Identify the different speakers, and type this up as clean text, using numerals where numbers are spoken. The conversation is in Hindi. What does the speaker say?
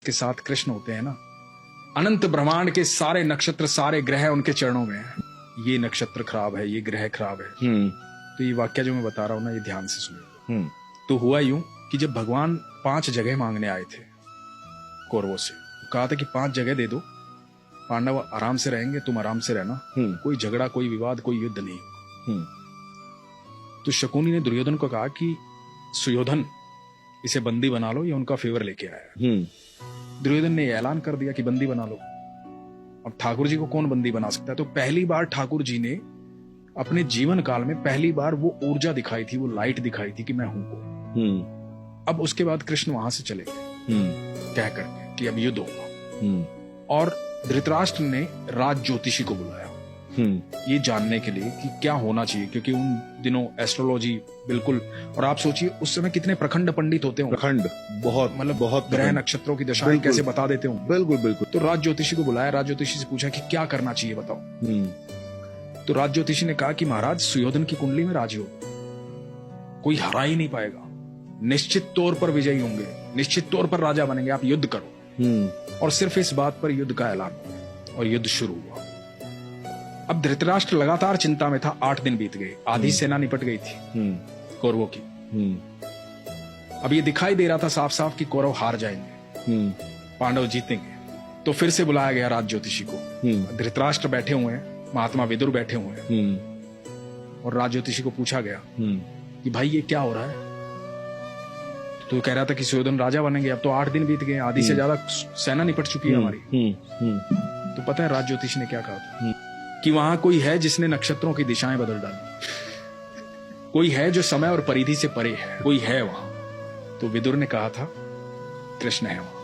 Speaker 1: के साथ कृष्ण होते हैं ना, अनंत ब्रह्मांड के सारे नक्षत्र, सारे ग्रह उनके चरणों में हैं। ये नक्षत्र खराब है, ये ग्रह खराब है। तो ये वाक्य जो मैं बता रहा हूं ना, ये ध्यान से सुनिए। तो हुआ यूं कि जब भगवान 5 जगह मांगने आए थे कौरवों से, कहा था कि 5 जगह दे दो, पांडव आराम से रहेंगे, तुम आराम से रहना, कोई झगड़ा, कोई विवाद, कोई युद्ध नहीं। तो शकुनी ने दुर्योधन को कहा कि सुयोधन, इसे बंदी बना लो, ये उनका फेवर लेके आया। दुर्योधन ने ऐलान कर दिया कि बंदी बना लो। अब ठाकुर जी को कौन बंदी बना सकता है? तो पहली बार ठाकुर जी ने अपने जीवन काल में पहली बार वो ऊर्जा दिखाई थी, वो लाइट दिखाई थी कि मैं हूं को। अब उसके बाद कृष्ण वहां से चले गए कह करके कि अब युद्ध होगा। और धृतराष्ट्र ने राज ज्योतिषी को बुलाया ये जानने के लिए कि क्या होना चाहिए, क्योंकि उन दिनों एस्ट्रोलॉजी बिल्कुल, और आप सोचिए उस समय कितने प्रखंड पंडित होते हों,
Speaker 2: प्रखंड बहुत, मतलब बहुत
Speaker 1: ग्रह नक्षत्रों की दशाएं कैसे बता देते हों।
Speaker 2: बिल्कुल बिल्कुल।
Speaker 1: तो राज ज्योतिषी को बुलाया, राज ज्योतिषी से पूछा कि क्या करना चाहिए बताओ। तो राज ज्योतिषी ने कहा कि महाराज, सुयोधन की कुंडली में राजयोग, कोई हरा ही नहीं पाएगा, निश्चित तौर पर विजयी होंगे, निश्चित तौर पर राजा बनेंगे, आप युद्ध करो। और सिर्फ इस बात पर युद्ध का ऐलान हुआ और युद्ध शुरू हुआ। अब धृतराष्ट्र लगातार चिंता में था। 8 दिन बीत गए, आधी सेना निपट गई थी कौरवों की। अब ये दिखाई दे रहा था साफ साफ कि कौरव हार जाएंगे, पांडव जीतेंगे। तो फिर से बुलाया गया राज ज्योतिषी को। धृतराष्ट्र बैठे हुए हैं, महात्मा विदुर बैठे हुए हैं, और राज ज्योतिषी को पूछा गया कि भाई ये क्या हो रहा है? तो कह रहा था कि सुयोधन राजा बनेंगे। अब तो 8 दिन बीत गए, आधी से ज्यादा सेना निपट चुकी है हमारी। तो पता है राज ज्योतिषी ने क्या कहा था? कि वहां कोई है जिसने नक्षत्रों की दिशाएं बदल डाली, कोई है जो समय और परिधि से परे है, कोई है वहां। तो विदुर ने कहा था कृष्ण है वहां।